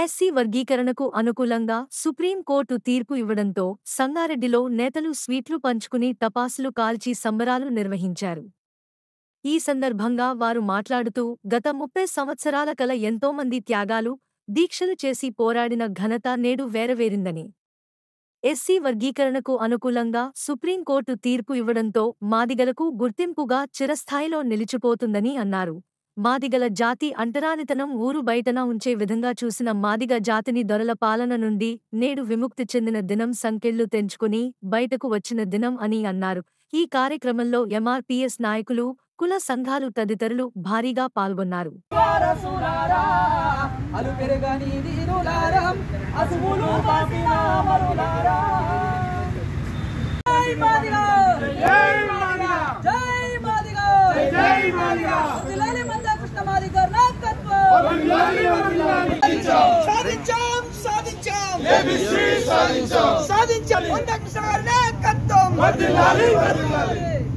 SC వర్గీకరణకు అనుకూలంగా supreme court తీర్పు ఇవ్వడంతో సంగారెడ్డిలో నేతలు స్వీట్లు పంచుకుని టపాసులు కాల్చి సంబరాలు నిర్వహించారు. ఈ సందర్భంగా వారు మాట్లాడుతూ గత 30 సంవత్సరాల కల ఎంతోమంది త్యాగాలు, దీక్షలు చేసి పోరాడిన ఘనత నేడు వేరవేరిందని, ఎస్సీ వర్గీకరణకు అనుకూలంగా సుప్రీంకోర్టు తీర్పు ఇవ్వడంతో మాదిగలకు గుర్తింపుగా చిరస్థాయిలో నిలిచిపోతుందని అన్నారు. మాదిగల జాతి అంటరానితనం ఊరు బయటన ఉంచే విధంగా చూసిన మాదిగ జాతిని దొరల పాలన నుండి నేడు విముక్తి చెందిన దినం సంకెళ్లు తెంచుకుని బయటకు వచ్చిన దినం అని అన్నారు. ఈ కార్యక్రమంలో ఎంఆర్పీఎస్ నాయకులు, కుల సంఘాలు తదితరులు భారీగా పాల్గొన్నారు.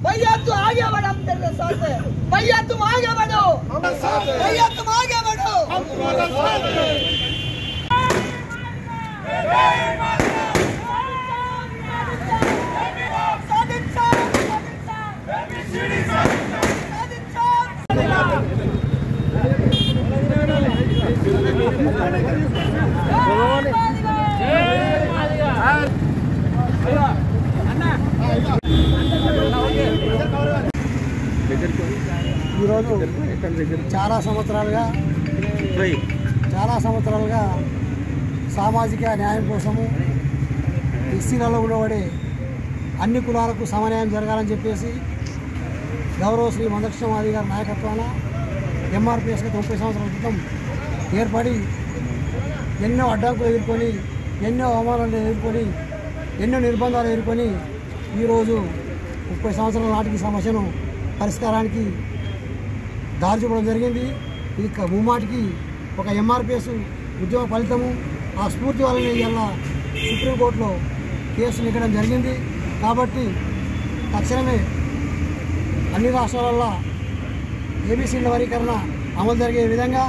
भैया तू आगे बढ़, हम तेरे साथ हैं। भैया तुम आगे बढ़ो, भैया तुम आगे बढ़ो। ఈరోజు చాలా సంవత్సరాలుగా సామాజిక న్యాయం కోసము ఎస్సీలలో ఉండబడే అన్ని కులాలకు సమన్యాయం జరగాలని చెప్పేసి గౌరవ శ్రీ మందకృష్ణ మాదిగ గారి నాయకత్వాన ఎంఆర్పీఎస్గా 30 సంవత్సరాల క్రితం ఏర్పడి ఎన్నో అడ్డంకులు ఎదుర్కొని, ఎన్నో అవమానాలు ఎదుర్కొని, ఎన్నో నిర్బంధాలు ఎదుర్కొని ఈరోజు 30 సంవత్సరాల నాటికి సమస్యను పరిష్కారానికి దారి చూపడం జరిగింది. ఇది ముమ్మాటికి ఒక ఎంఆర్పీఎస్ ఉద్యమ ఫలితము. ఆ స్ఫూర్తి వల్లనే ఇవాళ సుప్రీంకోర్టులో కేసు నెగ్గడం జరిగింది. కాబట్టి తక్షణమే అన్ని రాష్ట్రాలలో ఏబీసీల వర్గీకరణ అమలు జరిగే విధంగా,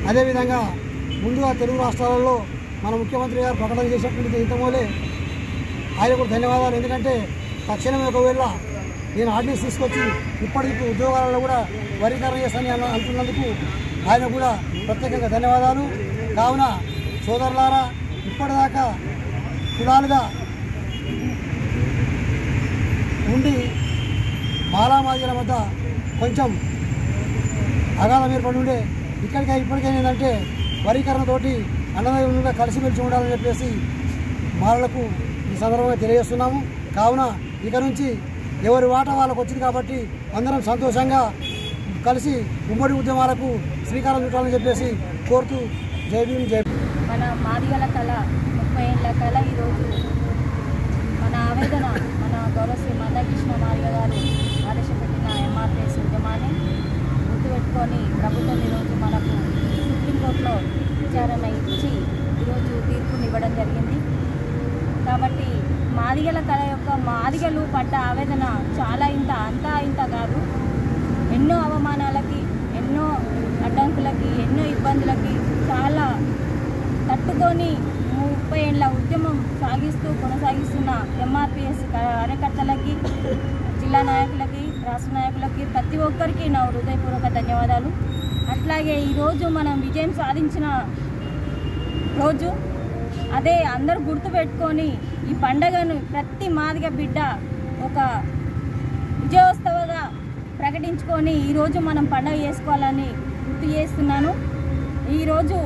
అదేవిధంగా ముందుగా తెలుగు రాష్ట్రాలలో మన ముఖ్యమంత్రి గారు ప్రకటన చేసినటువంటి ఇంతమూలే ఆయన కూడా ధన్యవాదాలు. ఎందుకంటే తక్షణమే ఒకవేళ నేను ఆర్డినెన్స్ తీసుకొచ్చి ఇప్పటికి ఉద్యోగాలలో కూడా వర్గీకరణ చేస్తానని అంటున్నందుకు ఆయన కూడా ప్రత్యేకంగా ధన్యవాదాలు. కావున సోదరులారా, ఇప్పటిదాకా కులాలుగా ఉండి మాలామాదిల మధ్య కొంచెం అగాధం ఏర్పడి ఉండే ఇప్పటికైనా ఏంటంటే వర్గీకరణతోటి అన్నదమ్ములుగా కలిసిమెలిసి ఉండాలని చెప్పేసి మాలలకు ఈ సందర్భంగా తెలియజేస్తున్నాము. కావున ఇక నుంచి ఎవరి వాటా వాళ్ళకు వచ్చింది కాబట్టి అందరం సంతోషంగా కలిసి ఉమ్మడి ఉద్యమాలకు శ్రీకారం చుట్టాలని చెప్పేసి కోరుతూ జై భీమ్ జై. మన మాదిగల కళ 30 ఏళ్ల కళ ఈరోజు మన ఆవేదన మన గౌరవ శ్రీ మందకృష్ణ మాదిగ గారు ఆదేశపెట్టిన ఎంఆర్పీఎస్ ఉద్యమాన్ని గుర్తుపెట్టుకొని ప్రభుత్వం ఈరోజు మనకు సుప్రీంకోర్టులో విచారణ ఇచ్చి ఈరోజు తీర్పుని ఇవ్వడం జరిగింది. కాబట్టి మాదిగల కళ యొక్క మాదిగలు పడ్డ ఆవేదన చాలా ఇంత కాదు. ఎన్నో అవమానాలకి, ఎన్నో అడ్డంకులకి, ఎన్నో ఇబ్బందులకి చాలా తట్టుకొని 30 ఏళ్ల ఉద్యమం కొనసాగిస్తున్న ఎంఆర్పీఎస్ కార్యకర్తలకి, జిల్లా నాయకులకి, రాష్ట్ర నాయకులకి, ప్రతి ఒక్కరికి నా హృదయపూర్వక ధన్యవాదాలు. అట్లాగే ఈరోజు మనం విజయం సాధించిన రోజు, అదే అందరూ గుర్తుపెట్టుకొని ఈ పండగను ప్రతి మాదిగ బిడ్డ ఒక విజయోత్సవంగా ప్రకటించుకొని ఈరోజు మనం పండగ చేసుకోవాలని గుర్తు చేస్తున్నాను. ఈరోజు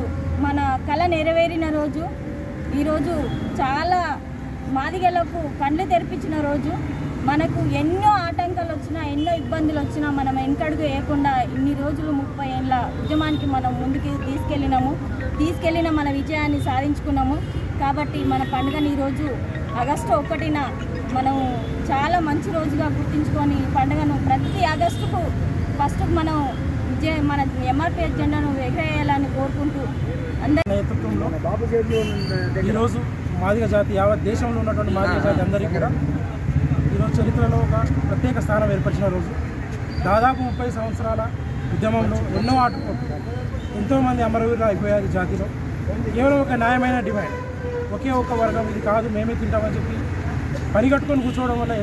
మన కళ నెరవేరిన రోజు, ఈరోజు చాలా మాదిగలకు కళ్ళు తెరిపించిన రోజు. మనకు ఎన్నో ఆటంకాలు వచ్చినా, ఎన్నో ఇబ్బందులు వచ్చినా మనం వెనకడుగు వేయకుండా ఇన్ని రోజులు 30 ఏళ్ళ ఉద్యమానికి మనం ముందుకు తీసుకెళ్ళిన మన విజయాన్ని సాధించుకున్నాము. కాబట్టి మన పండుగని ఈరోజు ఆగస్టు 1న మనం చాలా మంచి రోజుగా గుర్తించుకొని పండుగను ప్రతి ఆగస్టుకు ఫస్ట్కు మనం మన ఎంఆర్పీఎస్ జెండాను ఎగరేయాలని కోరుకుంటూ అందరి నేతృత్వంలో ఈరోజు మాదిగ జాతి యావత్ దేశంలో ఉన్నటువంటి మాదిగ జాతి అందరికీ కూడా ఈరోజు చరిత్రలో ఒక ప్రత్యేక స్థానం ఏర్పరిచిన రోజు. దాదాపు 30 సంవత్సరాల ఉద్యమంలో ఎన్నో ఆటుపోట్లు, ఎంతోమంది అమరవీరులు అయిపోయారు జాతిలో. కేవలం ఒక న్యాయమైన డిమాండ్, ఒకే ఒక్క వర్గం ఇది కాదు మేమే తింటామని చెప్పి పనిగట్టుకొని కూర్చోవడం వల్ల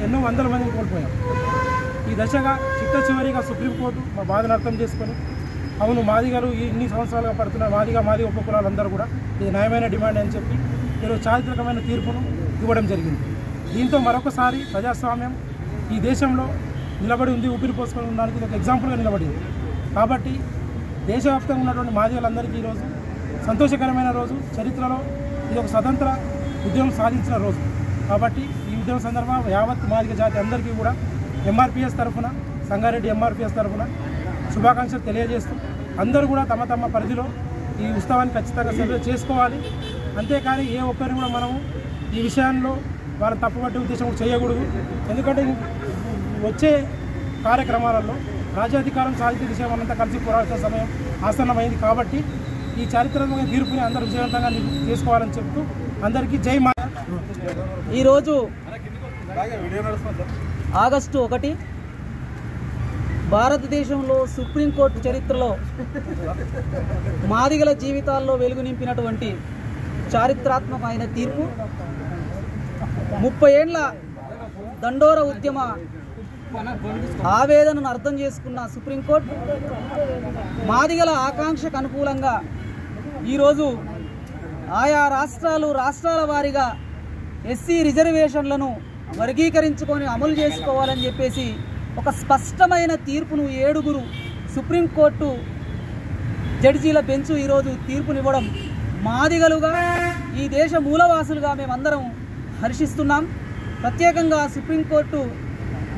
ఎన్నో వందల మందిని కోల్పోయాం. ఈ దశగా చిట్ట చివరిగా సుప్రీంకోర్టు మా బాధను అర్థం చేసుకొని అవును మాదిగలు ఇన్ని సంవత్సరాలుగా పడుతున్న మాదిగ ఉపకులాలందరూ కూడా ఇది న్యాయమైన డిమాండ్ అని చెప్పి ఈరోజు చారిత్రకమైన తీర్పును ఇవ్వడం జరిగింది. దీంతో మరొకసారి ప్రజాస్వామ్యం ఈ దేశంలో నిలబడి ఉంది, ఊపిరి పోసుకొని ఉండడానికి ఇది ఒక ఎగ్జాంపుల్గా నిలబడింది. కాబట్టి దేశవ్యాప్తంగా ఉన్నటువంటి మాదిగలందరికీ ఈరోజు సంతోషకరమైన రోజు, చరిత్రలో ఇది ఒక స్వతంత్ర ఉద్యమం సాధించిన రోజు. కాబట్టి ఈ ఉద్యమం సందర్భంగా యావత్ మాదిగ జాతి అందరికీ కూడా ఎంఆర్పిఎస్ తరఫున, సంగారెడ్డి ఎంఆర్పిఎస్ తరఫున శుభాకాంక్షలు తెలియజేస్తూ అందరూ కూడా తమ తమ పరిధిలో ఈ ఉత్సవాన్ని ఖచ్చితంగా సెలబ్రేట్ చేసుకోవాలి. అంతేకాని ఏ ఒక్కరిని కూడా మనము ఈ విషయాల్లో వాళ్ళ తప్పుపట్టే ఉద్దేశం చేయకూడదు. ఎందుకంటే వచ్చే కార్యక్రమాలలో రాజ్యాధికారం సాధించే దిశగా మనంతా కలిసి పోరాడాల్సిన సమయం ఆసన్నమైంది. కాబట్టి ఈ చారిత్రాత్మక తీర్పుని అందరూ విజయవంతంగా చేసుకోవాలని చెప్తూ అందరికీ జై మా. ఈరోజు ఆగస్టు 1 భారతదేశంలో సుప్రీంకోర్టు చరిత్రలో మాదిగల జీవితాల్లో వెలుగు నింపినటువంటి చారిత్రాత్మకమైన తీర్పు. 30 ఏళ్ల దండోర ఉద్యమ ఆవేదనను అర్థం చేసుకున్న సుప్రీంకోర్టు మాదిగల ఆకాంక్షకు అనుకూలంగా ఈరోజు ఆయా రాష్ట్రాల వారీగా ఎస్సీ రిజర్వేషన్లను వర్గీకరించుకొని అమలు చేసుకోవాలని చెప్పేసి ఒక స్పష్టమైన తీర్పును 7 సుప్రీంకోర్టు జడ్జీల బెంచ్ ఈరోజు తీర్పునివ్వడం మాదిగలుగా ఈ దేశ మూలవాసులుగా మేమందరం హర్షిస్తున్నాం. ప్రత్యేకంగా సుప్రీంకోర్టు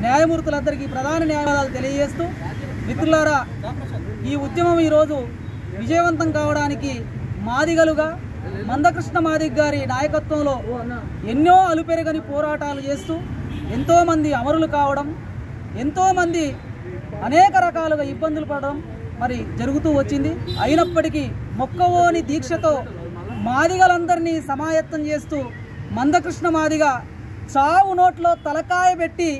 న్యాయమూర్తులందరికీ ప్రధాన న్యాయాలు తెలియజేస్తూ, మిత్రులారా, ఈ ఉద్యమం ఈరోజు విజయవంతం కావడానికి మాదిగలుగా మందకృష్ణ మాదిగ గారి నాయకత్వంలో ఎన్నో అలుపెరగని పోరాటాలు చేస్తూ ఎంతోమంది అమరులు కావడం, ఎంతోమంది అనేక రకాలుగా ఇబ్బందులు పడడం మరి జరుగుతూ వచ్చింది. అయినప్పటికీ మొక్కవోని దీక్షతో మాదిగలందరినీ సమాయత్తం చేస్తూ మందకృష్ణ మాదిగ చావు నోట్లో తలకాయ పెట్టి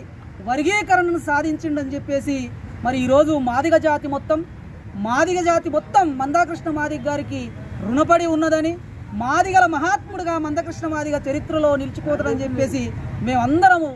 వర్గీకరణను సాధించిండని చెప్పేసి మరి ఈరోజు మాదిగ జాతి మొత్తం మందకృష్ణ మాదిగ గారికి రుణపడి ఉన్నదని, మాదిగల మహాత్ముడుగా మందకృష్ణ మాదిగ చరిత్రలో నిలిచిపోతాడని చెప్పేసి మేమందరము